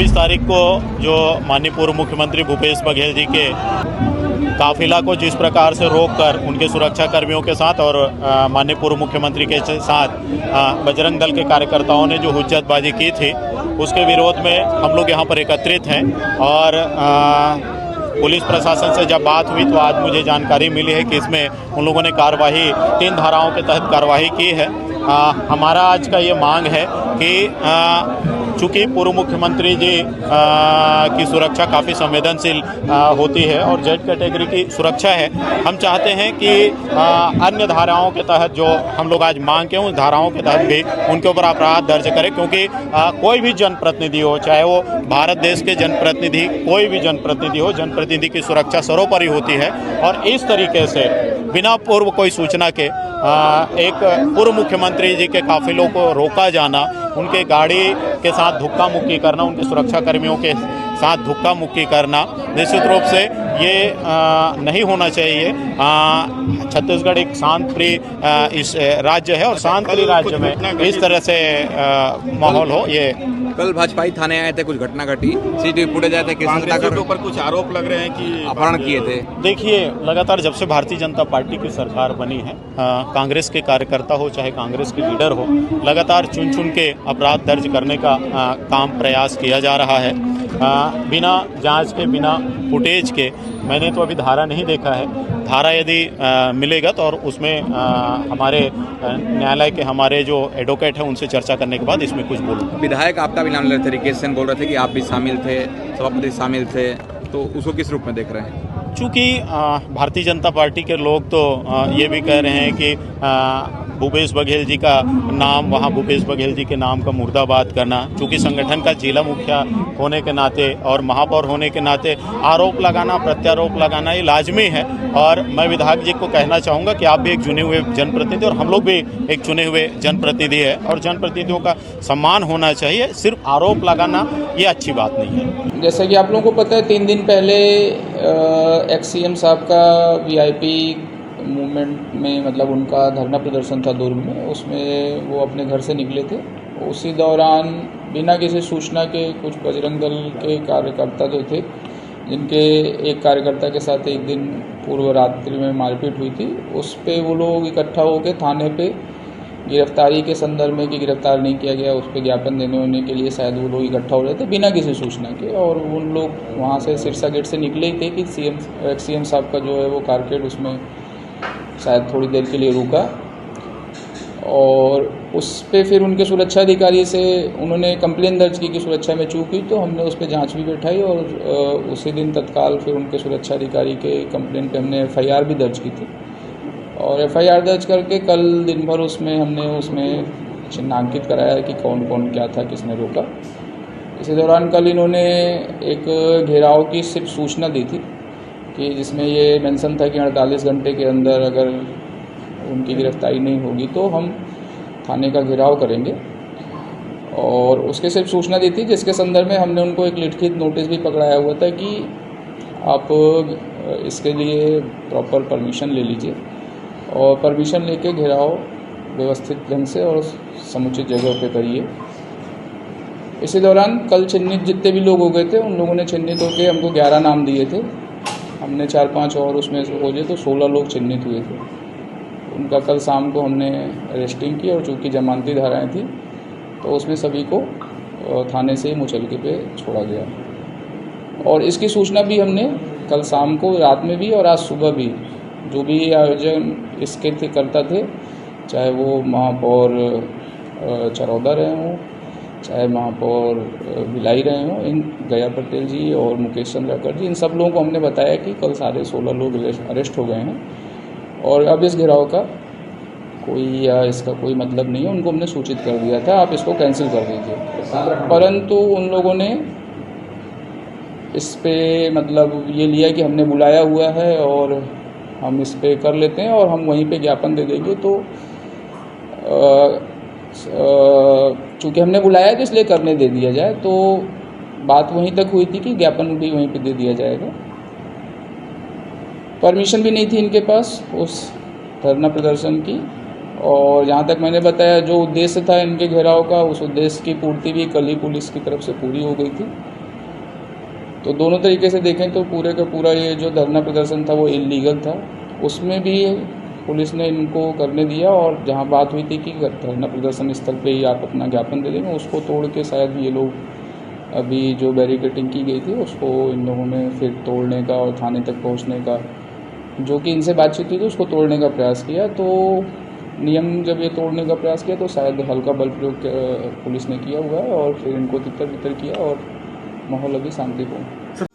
24 तारीख को जो माननीय पूर्व मुख्यमंत्री भूपेश बघेल जी के काफिला को जिस प्रकार से रोककर उनके सुरक्षा कर्मियों के साथ और माननीय पूर्व मुख्यमंत्री के साथ बजरंग दल के कार्यकर्ताओं ने जो हुज्जतबाजी की थी, उसके विरोध में हम लोग यहाँ पर एकत्रित हैं। और पुलिस प्रशासन से जब बात हुई तो आज मुझे जानकारी मिली है कि इसमें उन लोगों ने कार्रवाई 3 धाराओं के तहत कार्रवाई की है। हमारा आज का ये मांग है कि चूँकि पूर्व मुख्यमंत्री जी की सुरक्षा काफ़ी संवेदनशील होती है और जेड कैटेगरी की सुरक्षा है, हम चाहते हैं कि अन्य धाराओं के तहत जो हम लोग आज मांग के उन धाराओं के तहत भी उनके ऊपर अपराध दर्ज करें, क्योंकि कोई भी जनप्रतिनिधि हो, चाहे वो भारत देश के जनप्रतिनिधि, कोई भी जनप्रतिनिधि हो, जनप्रतिनिधि की सुरक्षा सर्वोपरि होती है। और इस तरीके से बिना पूर्व कोई सूचना के एक पूर्व मुख्यमंत्री जी के काफिलों को रोका जाना, उनके गाड़ी के साथ धक्का मुक्की करना, उनके सुरक्षा कर्मियों के साथ धक्का मुक्की करना निश्चित रूप से ये नहीं होना चाहिए। छत्तीसगढ़ एक शांत प्रिय इस राज्य है और शांत प्रिय राज्य में इस तरह से माहौल हो। ये कल भाजपाई थाने आए थे, कुछ घटना घटी, सीसीटीवी फुटेज आए थे, के ऊपर कुछ आरोप लग रहे हैं कि अपहरण किए थे। देखिए, लगातार जब से भारतीय जनता पार्टी की सरकार बनी है, कांग्रेस के कार्यकर्ता हो चाहे कांग्रेस के लीडर हो, लगातार चुन चुन के अपराध दर्ज करने का काम प्रयास किया जा रहा है, बिना जांच के, बिना फुटेज के। मैंने तो अभी धारा नहीं देखा है, धारा यदि मिलेगा तो और उसमें हमारे न्यायालय के हमारे जो एडवोकेट हैं उनसे चर्चा करने के बाद इसमें कुछ बोलूँगा। विधायक आपका भी नाम ले रहे थे, रिकेश सिंह बोल रहे थे कि आप भी शामिल थे, सभापति शामिल थे, तो उसको किस रूप में देख रहे हैं? चूँकि भारतीय जनता पार्टी के लोग तो ये भी कह रहे हैं कि भूपेश बघेल जी का नाम, वहाँ भूपेश बघेल जी के नाम का मुर्दाबाद करना, चूँकि संगठन का जिला मुखिया होने के नाते और महापौर होने के नाते आरोप लगाना, प्रत्यारोप लगाना ये लाजमी है। और मैं विधायक जी को कहना चाहूँगा कि आप भी एक चुने हुए जनप्रतिनिधि और हम लोग भी एक चुने हुए जनप्रतिनिधि है और जनप्रतिनिधियों का सम्मान होना चाहिए। सिर्फ आरोप लगाना ये अच्छी बात नहीं है। जैसा कि आप लोगों को पता है, 3 दिन पहले एक्स-सीएम साहब का वीआईपी मूवमेंट में, मतलब उनका धरना प्रदर्शन था दुर्ग में, उसमें वो अपने घर से निकले थे। उसी दौरान बिना किसी सूचना के कुछ बजरंग दल के कार्यकर्ता जो थे, जिनके एक कार्यकर्ता के साथ एक दिन पूर्व रात्रि में मारपीट हुई थी, उस पे वो लोग इकट्ठा होकर थाने पे गिरफ्तारी के संदर्भ में कि गिरफ्तार नहीं किया गया, उस पर ज्ञापन देने होने के लिए शायद वो लोग इकट्ठा हो रहे थे बिना किसी सूचना के। और उन लोग वहाँ से सिरसा गेट से निकले ही थे कि एक्स-सीएम साहब का जो है वो कारकेड उसमें शायद थोड़ी देर के लिए रुका और उस पे फिर उनके सुरक्षा अधिकारी से उन्होंने कंप्लेन दर्ज की कि सुरक्षा में चूक हुई, तो हमने उस पर जांच भी बैठाई और उसी दिन तत्काल फिर उनके सुरक्षा अधिकारी के कंप्लेन पे हमने एफआईआर भी दर्ज की थी। और एफआईआर दर्ज करके कल दिन भर उसमें चिन्हांकित कराया कि कौन कौन क्या था, किसने रोका। इसी दौरान कल इन्होंने एक घेराव की सिर्फ सूचना दी थी कि जिसमें ये मेंशन था कि 48 घंटे के अंदर अगर उनकी गिरफ्तारी नहीं होगी तो हम थाने का घेराव करेंगे, और उसके सिर्फ सूचना दी थी, जिसके संदर्भ में हमने उनको एक लिखित नोटिस भी पकड़ाया हुआ था कि आप इसके लिए प्रॉपर परमिशन ले लीजिए और परमिशन लेके घेराव व्यवस्थित ढंग से और समुचित जगह पे करिए। इसी दौरान कल चिन्हित जितने भी लोग हो गए थे, उन लोगों ने चिन्हित होकर हमको 11 नाम दिए थे। हमने 4-5 और उसमें से खोजे तो 16 लोग चिन्हित हुए थे। उनका कल शाम को हमने अरेस्टिंग की और चूँकि जमानती धाराएं थी तो उसमें सभी को थाने से ही मुचलके पे छोड़ा गया। और इसकी सूचना भी हमने कल शाम को, रात में भी और आज सुबह भी, जो भी आयोजन इसके करता थे, चाहे वो महापौर चरौदा रहे हों, चाहे महापौर भिलाई रहे हों, इन गया पटेल जी और मुकेश चंद्राकर जी, इन सब लोगों को हमने बताया कि कल सारे 16 लोग अरेस्ट हो गए हैं और अब इस घेराव का कोई या इसका कोई मतलब नहीं है। उनको हमने सूचित कर दिया था, आप इसको कैंसिल कर दीजिए। परंतु उन लोगों ने इस पे मतलब ये लिया कि हमने बुलाया हुआ है और हम इस पे कर लेते हैं और हम वहीं पे ज्ञापन दे देंगे। तो चूँकि हमने बुलाया तो इसलिए करने दे दिया जाए। तो बात वहीं तक हुई थी कि ज्ञापन भी वहीं पे दे दिया जाएगा। परमिशन भी नहीं थी इनके पास उस धरना प्रदर्शन की, और जहाँ तक मैंने बताया, जो उद्देश्य था इनके घेराव का, उस उद्देश्य की पूर्ति भी कल ही पुलिस की तरफ से पूरी हो गई थी। तो दोनों तरीके से देखें तो पूरे का पूरा ये जो धरना प्रदर्शन था वो इलीगल था, उसमें भी पुलिस ने इनको करने दिया। और जहाँ बात हुई थी कि धरना प्रदर्शन स्थल पे ही आप अपना ज्ञापन दे देंगे, उसको तोड़ के शायद ये लोग अभी जो बैरिकेडिंग की गई थी उसको इन लोगों ने फिर तोड़ने का और थाने तक पहुंचने का, जो कि इनसे बातचीत हुई थी, उसको तोड़ने का प्रयास किया। तो नियम जब ये तोड़ने का प्रयास किया तो शायद हल्का बल प्रयोग पुलिस ने किया हुआ है और फिर इनको तितर बितर किया और माहौल अभी शांतिपूर्ण।